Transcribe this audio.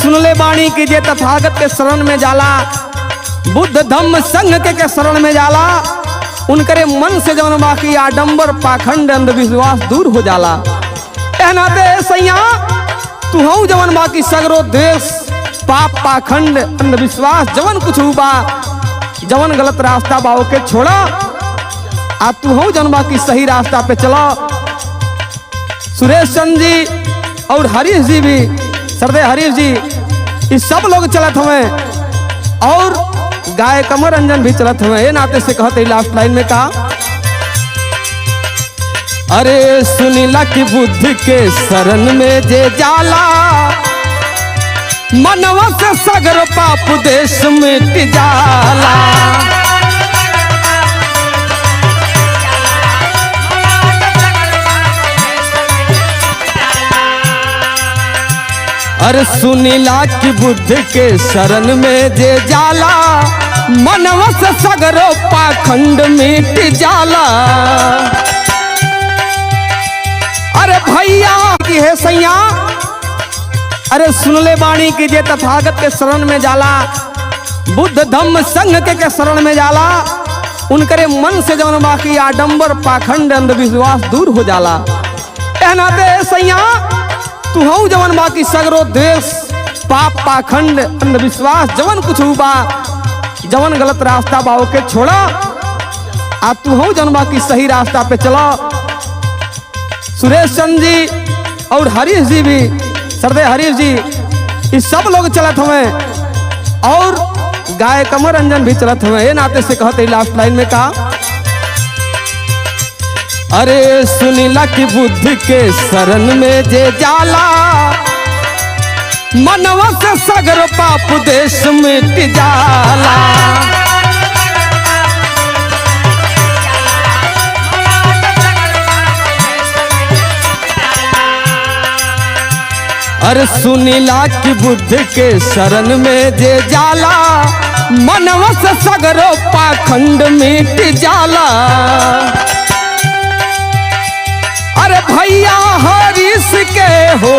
सुनले बाणी की जे तथागत के शरण में जाला, बुद्ध धम्म संघ के शरण में जाला, उनकरे मन से जवन बाकी आडंबर पाखंड अंधविश्वास दूर हो जाला। नाते सैया तू हूँ जवन बाकी सगरो देश पाप पाखंड अंधविश्वास जवन कुछ बा, जवन गलत रास्ता बा के छोड़ा, आ तू हूँ जवन बाकी सही रास्ता पे चला। सुरेश चंद जी और हरीश जी भी, सरदे हरीश जी, ये सब लोग चलत हमें और गाय कमर रंजन भी चलत हमें। ये नाते से कहते लास्ट लाइन में कहा, अरे सुनीला की बुद्ध के शरण में जे जाला, मनवा से सगर पाप देश मिट जाला। अरे सुनीला की बुद्ध के शरण में जे जाला, मनवा से सगरो पाखंड मिट जाला। अरे भैया की है सैया, अरे सुनले बाणी की जे तथागत के शरण में जाला, बुद्ध धम्म संघ के शरण में जाला, उनकरे मन से जवन बाकी आडंबर पाखंड अंधविश्वास दूर हो जाला। नाते सैया तू हूँ जवन बाकी सगरो देश पाप पाखंड अंधविश्वास जवन कुछ बा, जवन गलत रास्ता बा के छोड़ा, आ तू हूँ जवन बाकी सही रास्ता पे चला। सुरेश चंद जी और हरीश जी भी, सरदे हरीश जी, ये सब लोग चलत हमें और गाय कमर रंजन भी चलत हमें। ये नाते से कहते लास्ट लाइन में कहा, अरे सुनीला की बुद्ध के शरण में जे जाला, मनवा से सगर पाप देश मिट जाला। अरे सुनीला की बुद्ध के शरण में जे जाला, मनवा से सगर पाखंड मिट जाला। अरे भैया हरीश के हो